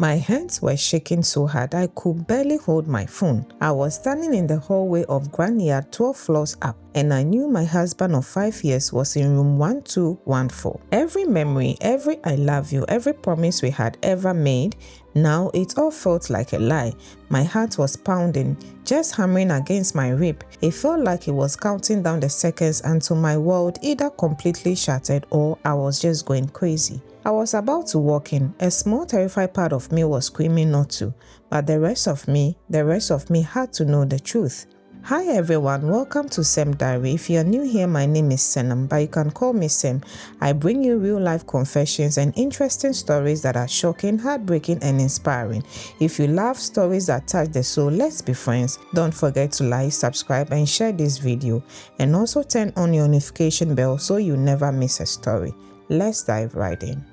My hands were shaking so hard I could barely hold my phone. I was standing in the hallway of Grand Hyatt 12 floors up, and I knew my husband of 5 years was in room 1214. Every memory, every I love you, every promise we had ever made, now it all felt like a lie. My heart was pounding, just hammering against my rib. It felt like it was counting down the seconds until my world either completely shattered or I was just going crazy. I was about to walk in. A small terrified part of me was screaming not to, but the rest of me had to know the truth. Hi everyone, welcome to Sem Diary. If you're new here, my name is Senam, but you can call me Sem. I bring you real life confessions and interesting stories that are shocking, heartbreaking and inspiring. If you love stories that touch the soul, let's be friends. Don't forget to like, subscribe and share this video, and also turn on your notification bell so you never miss a story. Let's dive right in.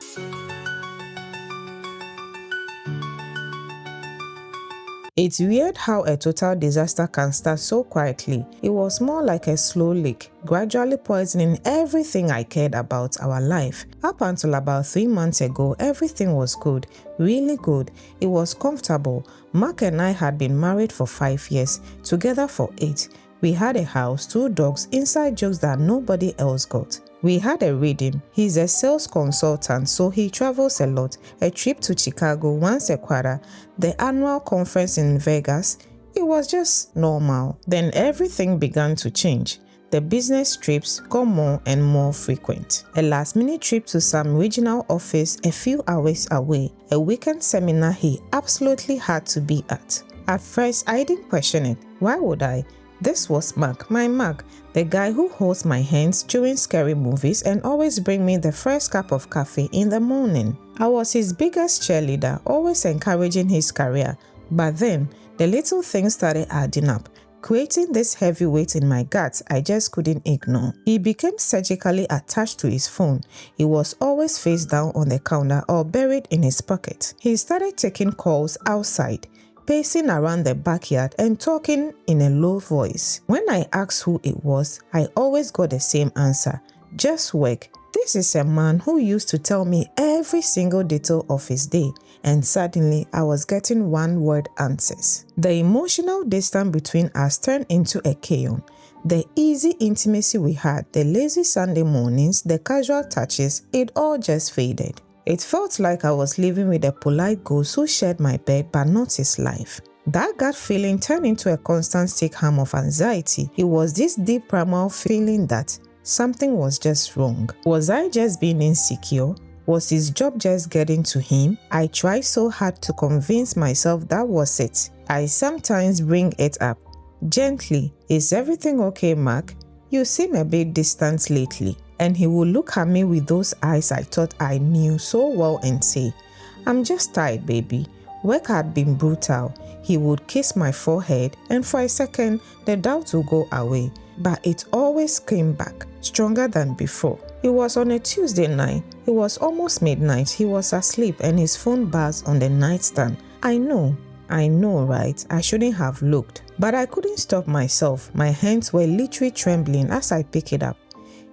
It's weird how a total disaster can start so quietly. It was more like a slow leak, gradually poisoning everything I cared about our life. Up until about 3 months ago, everything was good, really good. It was comfortable. Mark and I had been married for 5 years, together for 8. We had a house, 2 dogs, inside jokes that nobody else got. We had a reading. He's a sales consultant, so he travels a lot. A trip to Chicago once a quarter, the annual conference in Vegas. It was just normal. Then everything began to change. The business trips got more and more frequent. A last-minute trip to some regional office a few hours away. A weekend seminar he absolutely had to be at. At first, I didn't question it. Why would I? This was Mark, my Mark, the guy who holds my hands during scary movies and always bring me the first cup of coffee in the morning. I was his biggest cheerleader, always encouraging his career. But then, the little things started adding up, creating this heavy weight in my guts I just couldn't ignore. He became surgically attached to his phone. He was always face down on the counter or buried in his pocket. He started taking calls outside, pacing around the backyard and talking in a low voice. When I asked who it was, I always got the same answer: just work. This is a man who used to tell me every single detail of his day, and suddenly I was getting one-word answers. The emotional distance between us turned into a chaos. The easy intimacy we had, the lazy Sunday mornings, the casual touches, it all just faded. It felt like I was living with a polite ghost who shared my bed but not his life. That gut feeling turned into a constant sick hum of anxiety. It was this deep primal feeling that something was just wrong. Was I just being insecure? Was his job just getting to him? I tried so hard to convince myself that was it. I sometimes bring it up gently. Is everything okay, Mark? You seem a bit distant lately. And he would look at me with those eyes I thought I knew so well and say, I'm just tired, baby. Work had been brutal. He would kiss my forehead, and for a second, the doubt would go away. But it always came back, stronger than before. It was on a Tuesday night. It was almost midnight. He was asleep and his phone buzzed on the nightstand. I know, right? I shouldn't have looked. But I couldn't stop myself. My hands were literally trembling as I picked it up.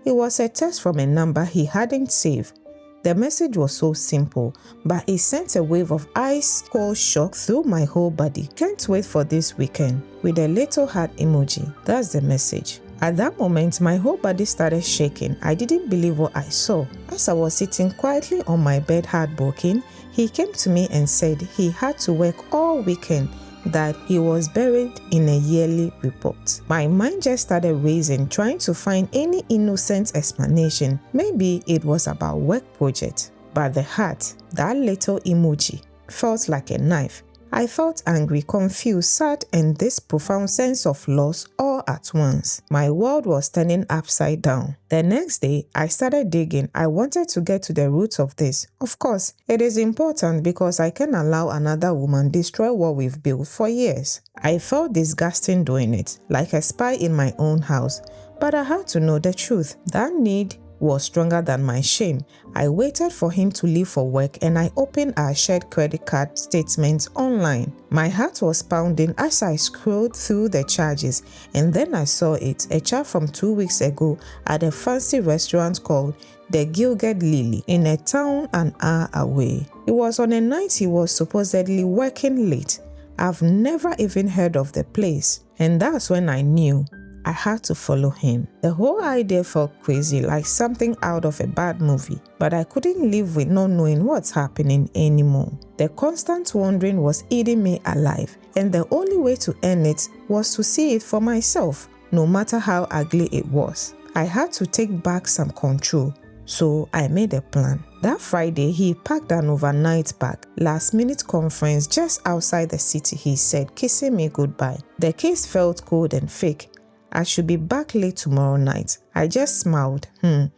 It was a text from a number he hadn't saved. The message was so simple, but it sent a wave of ice-cold shock through my whole body. Can't wait for this weekend, with a little heart emoji. That's the message. At that moment, my whole body started shaking. I didn't believe what I saw. As I was sitting quietly on my bed, heartbroken, he came to me and said he had to work all weekend, that he was buried in a yearly report. My mind just started racing, trying to find any innocent explanation. Maybe it was about work project. But the heart, that little emoji, felt like a knife. I felt angry, confused, sad, and this profound sense of loss all at once. My world was turning upside down. The next day, I started digging. I wanted to get to the roots of this. Of course, it is important because I can allow another woman destroy what we've built for years. I felt disgusting doing it, like a spy in my own house. But I had to know the truth. That need was stronger than my shame. I waited for him to leave for work and I opened our shared credit card statements online. My heart was pounding as I scrolled through the charges, and then I saw it, a charge from 2 weeks ago at a fancy restaurant called the Gilded Lily, in a town an hour away. It was on a night he was supposedly working late. I've never even heard of the place, and that's when I knew I had to follow him. The whole idea felt crazy, like something out of a bad movie, but I couldn't live with not knowing what's happening anymore. The constant wondering was eating me alive, and the only way to end it was to see it for myself, no matter how ugly it was. I had to take back some control, so I made a plan. That Friday, he packed an overnight bag. Last-minute conference just outside the city, he said, kissing me goodbye. The kiss felt cold and fake. I should be back late tomorrow night. I just smiled.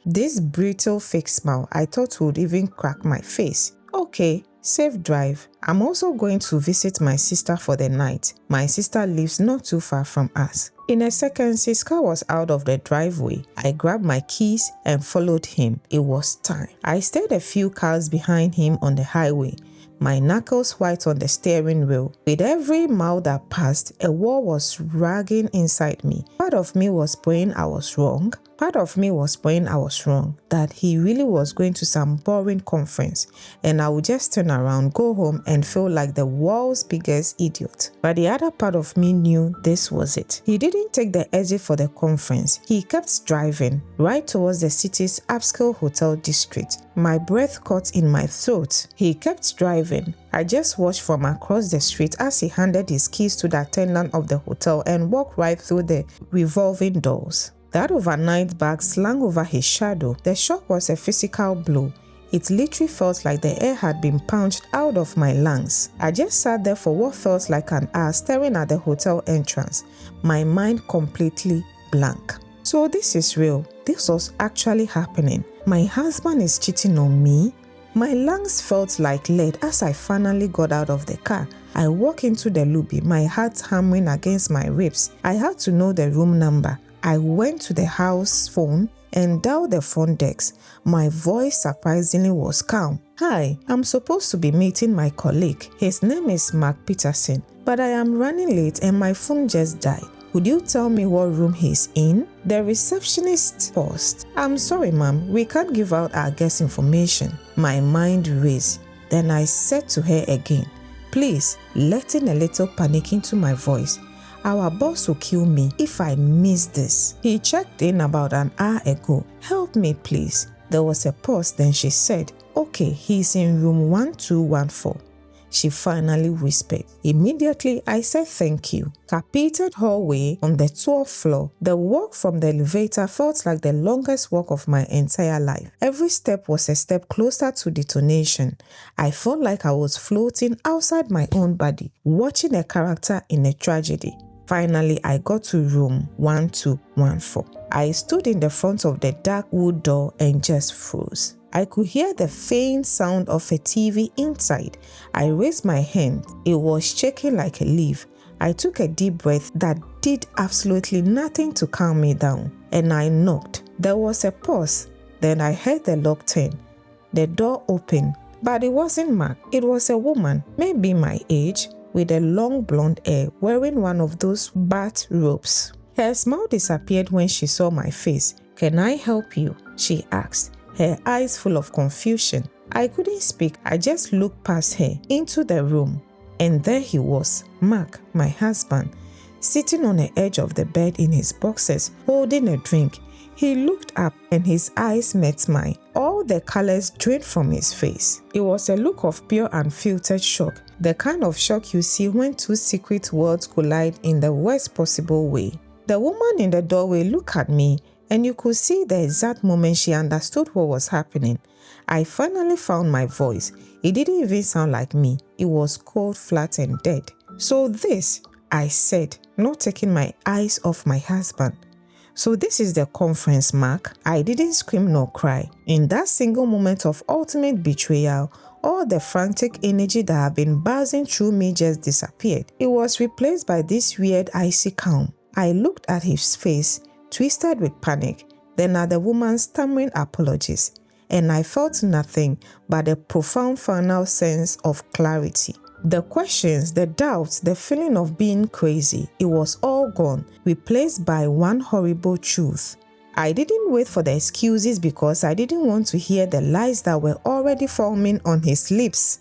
This brutal fake smile I thought would even crack my face. Okay, safe drive. I'm also going to visit my sister for the night. My sister lives not too far from us. In a second, his car was out of the driveway. I grabbed my keys and followed him. It was time. I stayed a few cars behind him on the highway, my knuckles white on the steering wheel. With every mile that passed, a war was raging inside me. Part of me was praying I was wrong. That he really was going to some boring conference, and I would just turn around, go home, and feel like the world's biggest idiot. But the other part of me knew this was it. He didn't take the exit for the conference. He kept driving right towards the city's upscale hotel district. My breath caught in my throat. He kept driving. I just watched from across the street as he handed his keys to the attendant of the hotel and walked right through the revolving doors. That overnight bag slung over his shadow. The shock was a physical blow. It literally felt like the air had been punched out of my lungs. I just sat there for what felt like an hour staring at the hotel entrance, my mind completely blank. So this is real. This was actually happening. My husband is cheating on me. My lungs felt like lead as I finally got out of the car. I walked into the lobby, my heart hammering against my ribs. I had to know the room number. I went to the house phone and dialed the front desk. My voice surprisingly was calm. Hi, I'm supposed to be meeting my colleague. His name is Mark Peterson, but I am running late and my phone just died. Would you tell me what room he's in? The receptionist paused. I'm sorry, ma'am. We can't give out our guest information. My mind raced. Then I said to her again, please, letting a little panic into my voice. Our boss will kill me if I miss this. He checked in about an hour ago. Help me, please. There was a pause, then she said, okay, he's in room 1214. She finally whispered. Immediately, I said thank you. Carpeted hallway on the 12th floor. The walk from the elevator felt like the longest walk of my entire life. Every step was a step closer to detonation. I felt like I was floating outside my own body, watching a character in a tragedy. Finally, I got to room 1214. I stood in the front of the dark wood door and just froze. I could hear the faint sound of a TV inside. I raised my hand. It was shaking like a leaf. I took a deep breath that did absolutely nothing to calm me down, and I knocked. There was a pause. Then I heard the lock turn. The door opened, but it wasn't Mark. It was a woman, maybe my age, with a long blonde hair, wearing one of those bath robes. Her smile disappeared when she saw my face. Can I help you? She asked, her eyes full of confusion. I couldn't speak. I just looked past her into the room. And there he was, Mark, my husband, sitting on the edge of the bed in his boxers, holding a drink. He looked up and his eyes met mine. All the colors drained from his face. It was a look of pure unfiltered shock, the kind of shock you see when two secret worlds collide in the worst possible way. The woman in the doorway looked at me, and you could see the exact moment she understood what was happening. I finally found my voice. It didn't even sound like me. It was cold, flat, and dead. So this, I said, not taking my eyes off my husband. So this is the conference, Mark. I didn't scream nor cry. In that single moment of ultimate betrayal, all the frantic energy that had been buzzing through me just disappeared. It was replaced by this weird icy calm. I looked at his face, twisted with panic, then at the woman's stammering apologies, and I felt nothing but a profound final sense of clarity. The questions, the doubts, the feeling of being crazy, it was all gone, replaced by one horrible truth. I didn't wait for the excuses because I didn't want to hear the lies that were already forming on his lips.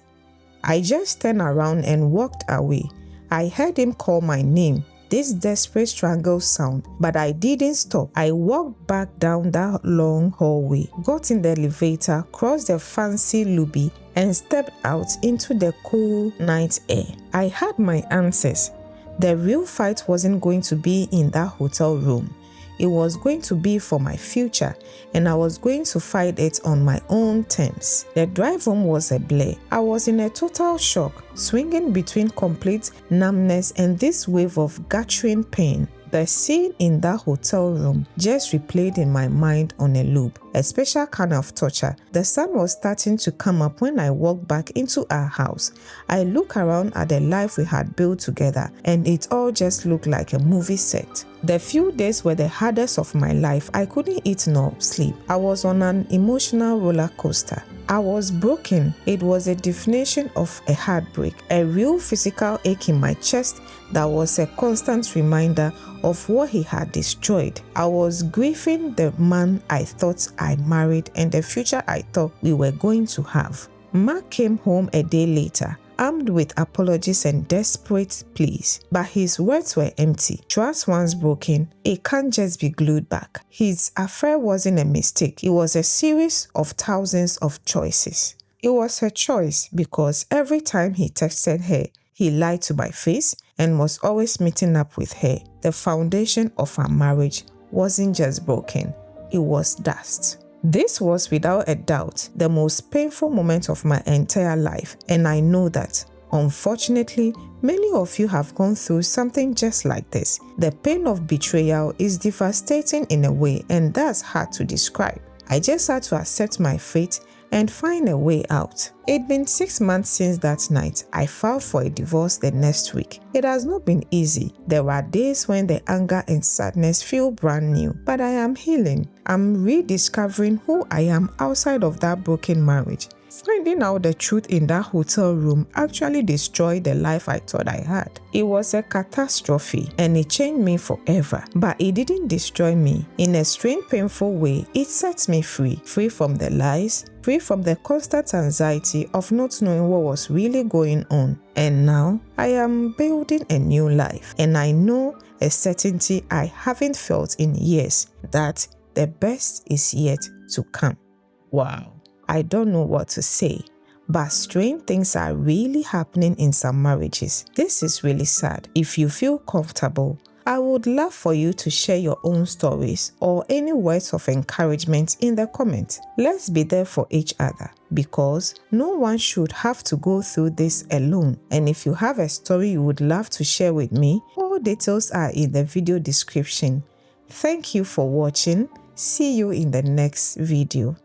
I just turned around and walked away. I heard him call my name, this desperate strangle sound, but I didn't stop. I walked back down that long hallway, got in the elevator, crossed the fancy lobby, and stepped out into the cool night air. I had my answers. The real fight wasn't going to be in that hotel room. It was going to be for my future, and I was going to fight it on my own terms. The drive home was a blur. I was in a total shock, swinging between complete numbness and this wave of gathering pain. The scene in that hotel room just replayed in my mind on a loop, a special kind of torture. The sun was starting to come up when I walked back into our house. I looked around at the life we had built together, and it all just looked like a movie set. The few days were the hardest of my life. I couldn't eat nor sleep. I was on an emotional roller coaster. I was broken. It was a definition of a heartbreak, a real physical ache in my chest that was a constant reminder of what he had destroyed. I was grieving the man I thought I married and the future I thought we were going to have. Mark came home a day later, armed with apologies and desperate pleas, but his words were empty. Trust once broken, it can't just be glued back. His affair wasn't a mistake. It was a series of thousands of choices. It was a choice because every time he texted her, he lied to my face and was always meeting up with her. The foundation of our marriage wasn't just broken, it was dust. This was without a doubt the most painful moment of my entire life, and I know that, unfortunately, many of you have gone through something just like this. The pain of betrayal is devastating in a way, and that's hard to describe. I just had to accept my fate and find a way out. It'd been 6 months since that night. I filed for a divorce the next week. It has not been easy. There are days when the anger and sadness feel brand new, but I am healing. I'm rediscovering who I am outside of that broken marriage. Finding out the truth in that hotel room actually destroyed the life I thought I had. It was a catastrophe and it changed me forever, but it didn't destroy me. In a strange, painful way, it set me free. Free from the lies, free from the constant anxiety of not knowing what was really going on. And now, I am building a new life, and I know a certainty I haven't felt in years, that the best is yet to come. Wow. I don't know what to say, but strange things are really happening in some marriages. This is really sad. If you feel comfortable, I would love for you to share your own stories or any words of encouragement in the comments. Let's be there for each other, because no one should have to go through this alone. And if you have a story you would love to share with me, all details are in the video description. Thank you for watching. See you in the next video.